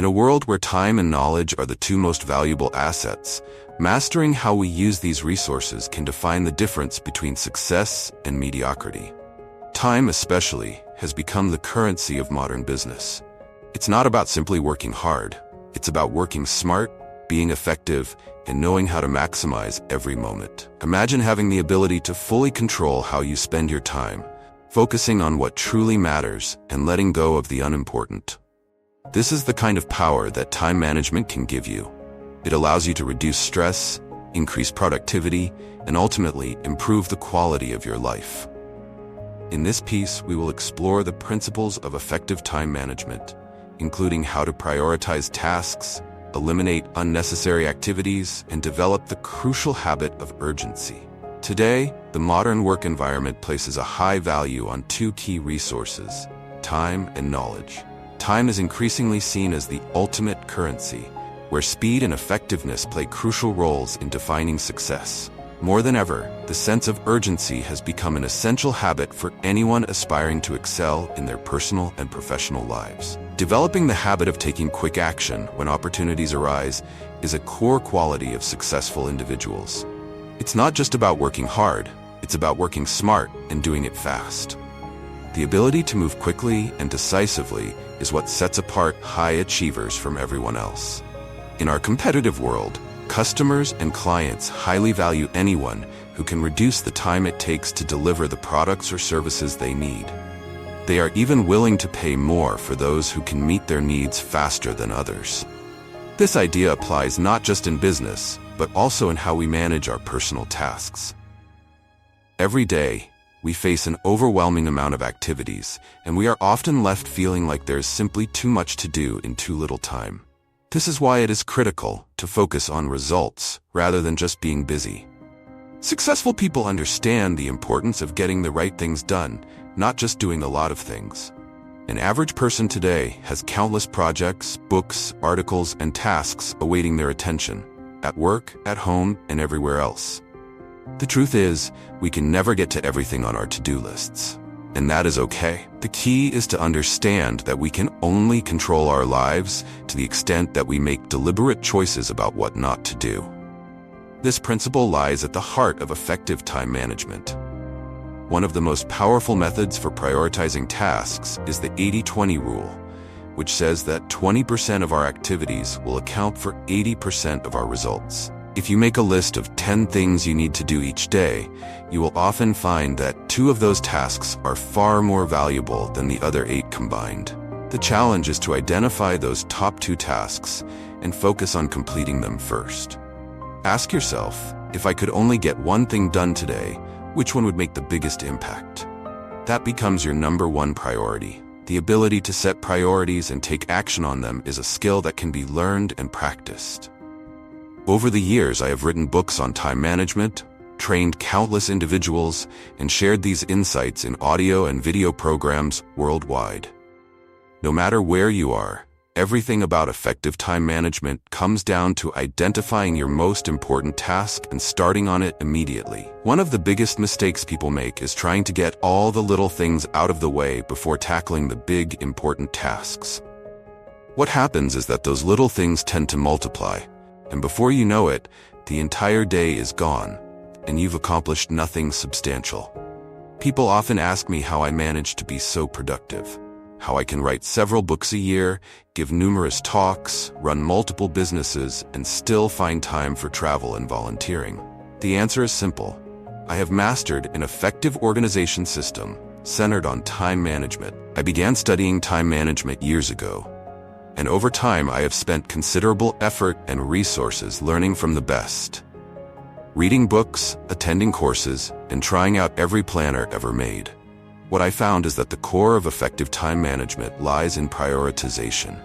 In a world where time and knowledge are the two most valuable assets, mastering how we use these resources can define the difference between success and mediocrity. Time, especially, has become the currency of modern business. It's not about simply working hard. It's about working smart, being effective, and knowing how to maximize every moment. Imagine having the ability to fully control how you spend your time, focusing on what truly matters and letting go of the unimportant. This is the kind of power that time management can give you. It allows you to reduce stress, increase productivity, and ultimately improve the quality of your life. In this piece, we will explore the principles of effective time management, including how to prioritize tasks, eliminate unnecessary activities, and develop the crucial habit of urgency. Today, the modern work environment places a high value on two key resources: time and knowledge. Time is increasingly seen as the ultimate currency, where speed and effectiveness play crucial roles in defining success. More than ever, the sense of urgency has become an essential habit for anyone aspiring to excel in their personal and professional lives. Developing the habit of taking quick action when opportunities arise is a core quality of successful individuals. It's not just about working hard, it's about working smart and doing it fast. The ability to move quickly and decisively is what sets apart high achievers from everyone else. In our competitive world, customers and clients highly value anyone who can reduce the time it takes to deliver the products or services they need. They are even willing to pay more for those who can meet their needs faster than others. This idea applies not just in business, but also in how we manage our personal tasks. Every day, we face an overwhelming amount of activities, and we are often left feeling like there is simply too much to do in too little time. This is why it is critical to focus on results rather than just being busy. Successful people understand the importance of getting the right things done, not just doing a lot of things. An average person today has countless projects, books, articles, and tasks awaiting their attention, at work, at home, and everywhere else. The truth is, we can never get to everything on our to-do lists. And that is okay. The key is to understand that we can only control our lives to the extent that we make deliberate choices about what not to do. This principle lies at the heart of effective time management. One of the most powerful methods for prioritizing tasks is the 80-20 rule, which says that 20% of our activities will account for 80% of our results. If you make a list of 10 things you need to do each day, you will often find that 2 of those tasks are far more valuable than the other 8 combined. The challenge is to identify those top 2 tasks and focus on completing them first. Ask yourself, if I could only get one thing done today, which one would make the biggest impact? That becomes your number one priority. The ability to set priorities and take action on them is a skill that can be learned and practiced. Over the years, I have written books on time management, trained countless individuals, and shared these insights in audio and video programs worldwide. No matter where you are, everything about effective time management comes down to identifying your most important task and starting on it immediately. One of the biggest mistakes people make is trying to get all the little things out of the way before tackling the big, important tasks. What happens is that those little things tend to multiply, and before you know it, the entire day is gone, and you've accomplished nothing substantial. People often ask me how I manage to be so productive, how I can write several books a year, give numerous talks, run multiple businesses, and still find time for travel and volunteering. The answer is simple. I have mastered an effective organization system centered on time management. I began studying time management years ago, and over time I have spent considerable effort and resources learning from the best. Reading books, attending courses, and trying out every planner ever made. What I found is that the core of effective time management lies in prioritization.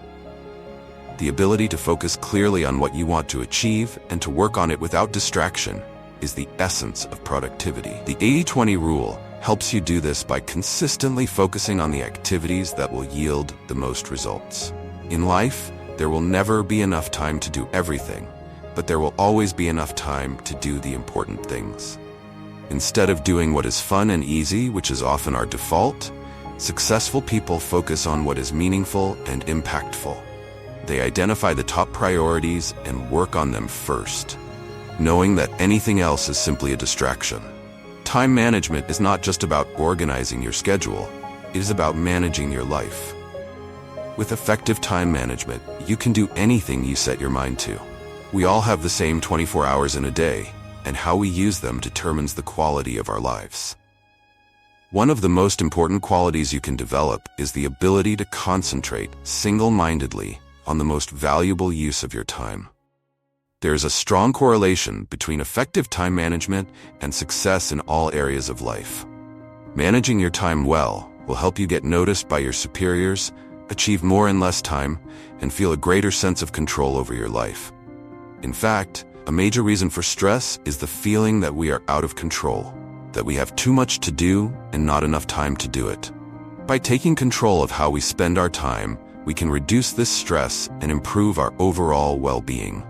The ability to focus clearly on what you want to achieve and to work on it without distraction is the essence of productivity. The 80-20 rule helps you do this by consistently focusing on the activities that will yield the most results. In life, there will never be enough time to do everything, but there will always be enough time to do the important things. Instead of doing what is fun and easy, which is often our default, successful people focus on what is meaningful and impactful. They identify the top priorities and work on them first, knowing that anything else is simply a distraction. Time management is not just about organizing your schedule, it is about managing your life. With effective time management, you can do anything you set your mind to. We all have the same 24 hours in a day, and how we use them determines the quality of our lives. One of the most important qualities you can develop is the ability to concentrate single-mindedly on the most valuable use of your time. There is a strong correlation between effective time management and success in all areas of life. Managing your time well will help you get noticed by your superiors, achieve more in less time, and feel a greater sense of control over your life. In fact, a major reason for stress is the feeling that we are out of control, that we have too much to do and not enough time to do it. By taking control of how we spend our time, we can reduce this stress and improve our overall well-being.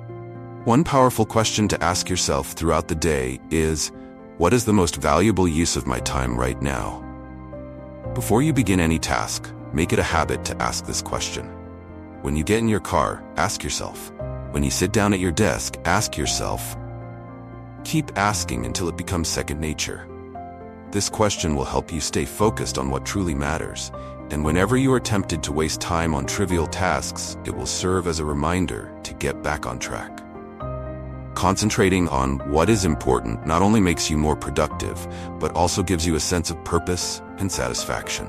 One powerful question to ask yourself throughout the day is, what is the most valuable use of my time right now? Before you begin any task, make it a habit to ask this question. When you get in your car, ask yourself. When you sit down at your desk, ask yourself. Keep asking until it becomes second nature. This question will help you stay focused on what truly matters, and whenever you are tempted to waste time on trivial tasks, it will serve as a reminder to get back on track. Concentrating on what is important not only makes you more productive, but also gives you a sense of purpose and satisfaction.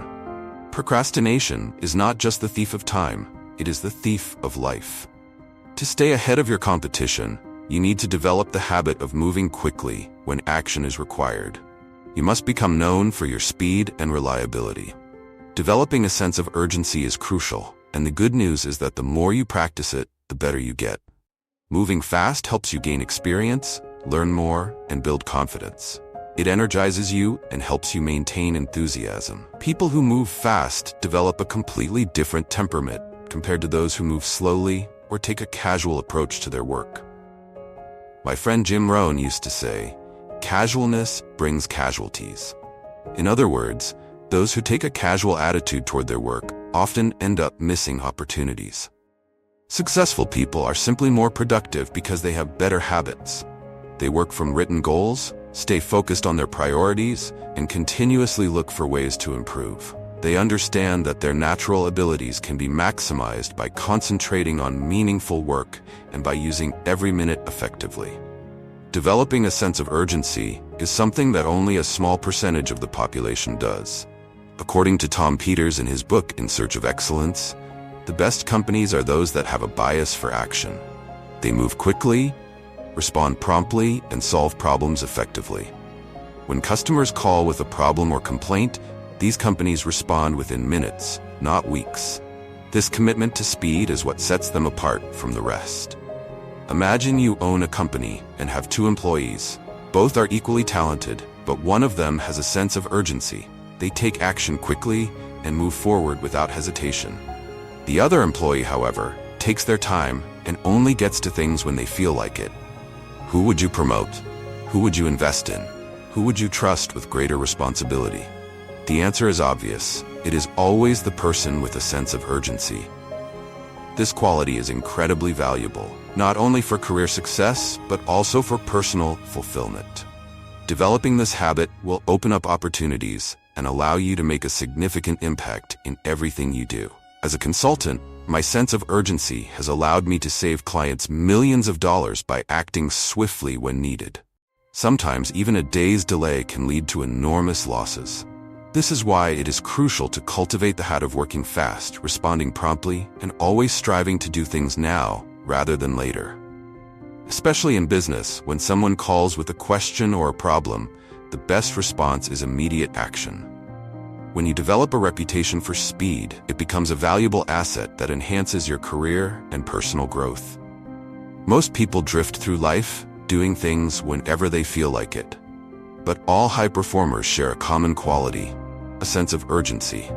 Procrastination is not just the thief of time, it is the thief of life. To stay ahead of your competition, you need to develop the habit of moving quickly when action is required. You must become known for your speed and reliability. Developing a sense of urgency is crucial, and the good news is that the more you practice it, the better you get. Moving fast helps you gain experience, learn more, and build confidence. It energizes you and helps you maintain enthusiasm. People who move fast develop a completely different temperament compared to those who move slowly or take a casual approach to their work. My friend Jim Rohn used to say, "Casualness brings casualties." In other words, those who take a casual attitude toward their work often end up missing opportunities. Successful people are simply more productive because they have better habits. They work from written goals, stay focused on their priorities, and continuously look for ways to improve. They understand that their natural abilities can be maximized by concentrating on meaningful work and by using every minute effectively. Developing a sense of urgency is something that only a small percentage of the population does. According to Tom Peters in his book In Search of Excellence, the best companies are those that have a bias for action. They move quickly, respond promptly, and solve problems effectively. When customers call with a problem or complaint, these companies respond within minutes, not weeks. This commitment to speed is what sets them apart from the rest. Imagine you own a company and have two employees. Both are equally talented, but one of them has a sense of urgency. They take action quickly and move forward without hesitation. The other employee, however, takes their time and only gets to things when they feel like it. Who would you promote? Who would you invest in? Who would you trust with greater responsibility? The answer is obvious. It is always the person with a sense of urgency. This quality is incredibly valuable, not only for career success, but also for personal fulfillment. Developing this habit will open up opportunities and allow you to make a significant impact in everything you do. As a consultant, my sense of urgency has allowed me to save clients millions of dollars by acting swiftly when needed. Sometimes even a day's delay can lead to enormous losses. This is why it is crucial to cultivate the habit of working fast, responding promptly, and always striving to do things now rather than later. Especially in business, when someone calls with a question or a problem, the best response is immediate action. When you develop a reputation for speed, it becomes a valuable asset that enhances your career and personal growth. Most people drift through life, doing things whenever they feel like it. But all high performers share a common quality, a sense of urgency.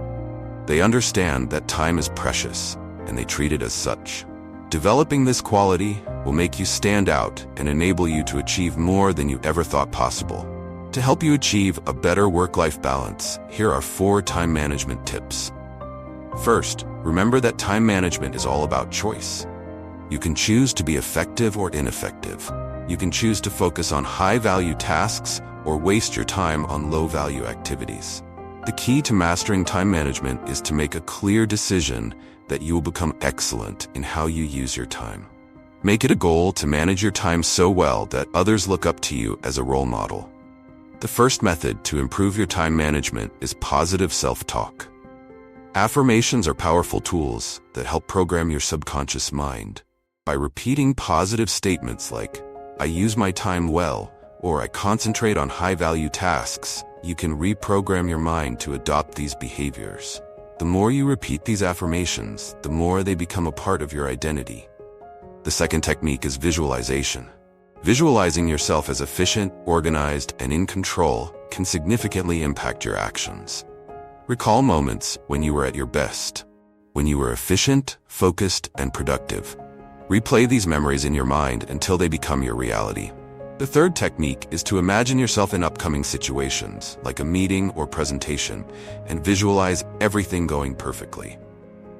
They understand that time is precious, and they treat it as such. Developing this quality will make you stand out and enable you to achieve more than you ever thought possible. To help you achieve a better work-life balance, here are 4 time management tips. First, remember that time management is all about choice. You can choose to be effective or ineffective. You can choose to focus on high-value tasks or waste your time on low-value activities. The key to mastering time management is to make a clear decision that you will become excellent in how you use your time. Make it a goal to manage your time so well that others look up to you as a role model. The first method to improve your time management is positive self-talk. Affirmations are powerful tools that help program your subconscious mind. By repeating positive statements like, "I use my time well," or "I concentrate on high-value tasks," you can reprogram your mind to adopt these behaviors. The more you repeat these affirmations, the more they become a part of your identity. The second technique is visualization. Visualizing yourself as efficient, organized, and in control can significantly impact your actions. Recall moments when you were at your best, when you were efficient, focused, and productive. Replay these memories in your mind until they become your reality. The third technique is to imagine yourself in upcoming situations, like a meeting or presentation, and visualize everything going perfectly.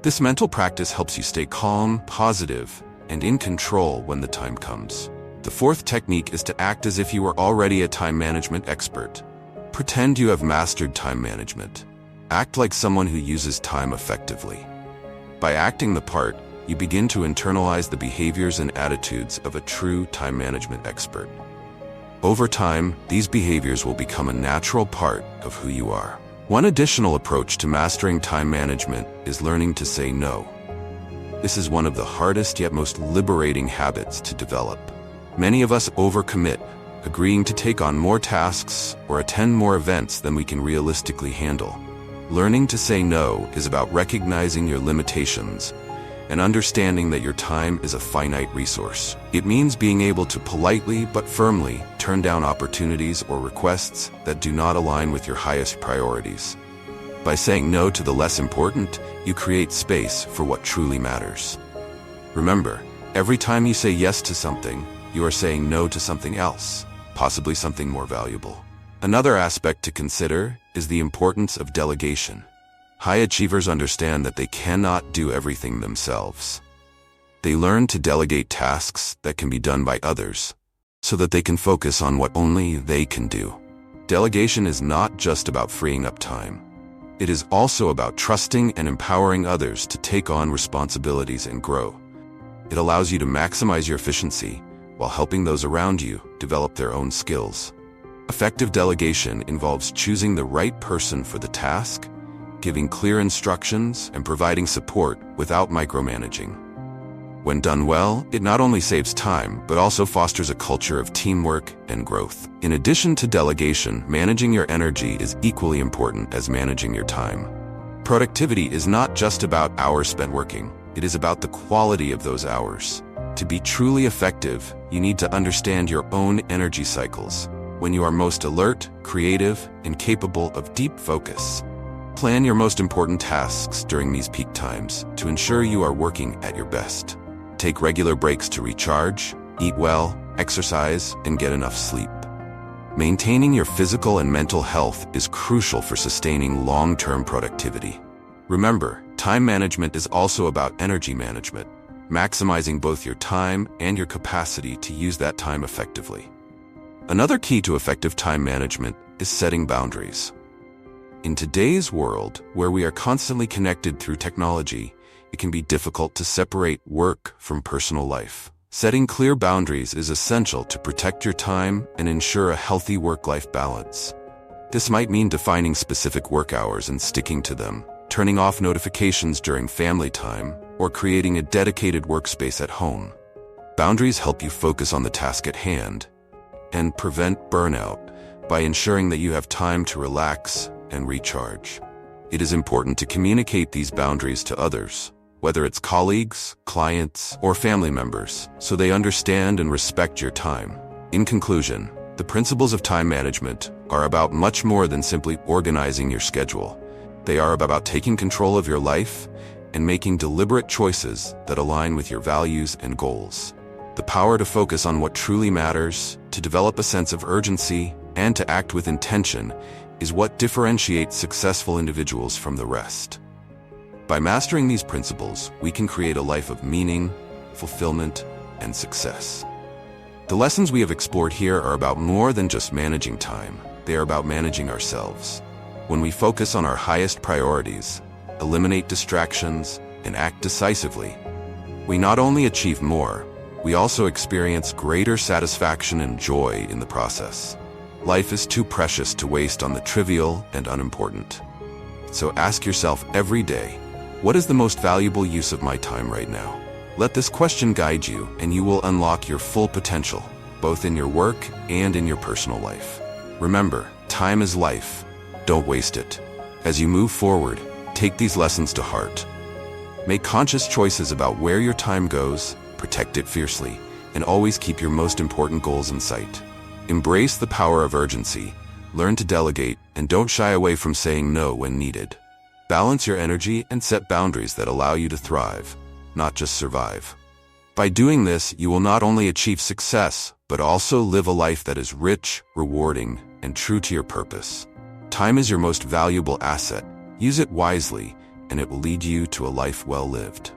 This mental practice helps you stay calm, positive, and in control when the time comes. The fourth technique is to act as if you were already a time management expert. Pretend you have mastered time management. Act like someone who uses time effectively. By acting the part, you begin to internalize the behaviors and attitudes of a true time management expert. Over time, these behaviors will become a natural part of who you are. One additional approach to mastering time management is learning to say no. This is one of the hardest yet most liberating habits to develop. Many of us overcommit, agreeing to take on more tasks or attend more events than we can realistically handle. Learning to say no is about recognizing your limitations and understanding that your time is a finite resource. It means being able to politely but firmly turn down opportunities or requests that do not align with your highest priorities. By saying no to the less important, you create space for what truly matters. Remember, every time you say yes to something, you are saying no to something else, possibly something more valuable. Another aspect to consider is the importance of delegation. High achievers understand that they cannot do everything themselves. They learn to delegate tasks that can be done by others, so that they can focus on what only they can do. Delegation is not just about freeing up time. It is also about trusting and empowering others to take on responsibilities and grow. It allows you to maximize your efficiency while helping those around you develop their own skills. Effective delegation involves choosing the right person for the task, giving clear instructions, and providing support without micromanaging. When done well, it not only saves time, but also fosters a culture of teamwork and growth. In addition to delegation, managing your energy is equally important as managing your time. Productivity is not just about hours spent working, it is about the quality of those hours. To be truly effective, you need to understand your own energy cycles, when you are most alert, creative, and capable of deep focus. Plan your most important tasks during these peak times to ensure you are working at your best. Take regular breaks to recharge, eat well, exercise, and get enough sleep. Maintaining your physical and mental health is crucial for sustaining long-term productivity. Remember, time management is also about energy management, maximizing both your time and your capacity to use that time effectively. Another key to effective time management is setting boundaries. In today's world, where we are constantly connected through technology, it can be difficult to separate work from personal life. Setting clear boundaries is essential to protect your time and ensure a healthy work-life balance. This might mean defining specific work hours and sticking to them, turning off notifications during family time, or creating a dedicated workspace at home. Boundaries help you focus on the task at hand and prevent burnout by ensuring that you have time to relax and recharge. It is important to communicate these boundaries to others, whether it's colleagues, clients, or family members, so they understand and respect your time. In conclusion, the principles of time management are about much more than simply organizing your schedule. They are about taking control of your life and making deliberate choices that align with your values and goals. The power to focus on what truly matters, to develop a sense of urgency, and to act with intention is what differentiates successful individuals from the rest. By mastering these principles, we can create a life of meaning, fulfillment, and success. The lessons we have explored here are about more than just managing time. They are about managing ourselves. When we focus on our highest priorities, eliminate distractions, and act decisively, we not only achieve more, we also experience greater satisfaction and joy in the process. Life is too precious to waste on the trivial and unimportant. So ask yourself every day, what is the most valuable use of my time right now? Let this question guide you, and you will unlock your full potential, both in your work and in your personal life. Remember, time is life. Don't waste it. As you move forward, take these lessons to heart. Make conscious choices about where your time goes, protect it fiercely, and always keep your most important goals in sight. Embrace the power of urgency, learn to delegate, and don't shy away from saying no when needed. Balance your energy and set boundaries that allow you to thrive, not just survive. By doing this, you will not only achieve success, but also live a life that is rich, rewarding, and true to your purpose. Time is your most valuable asset. Use it wisely, and it will lead you to a life well lived.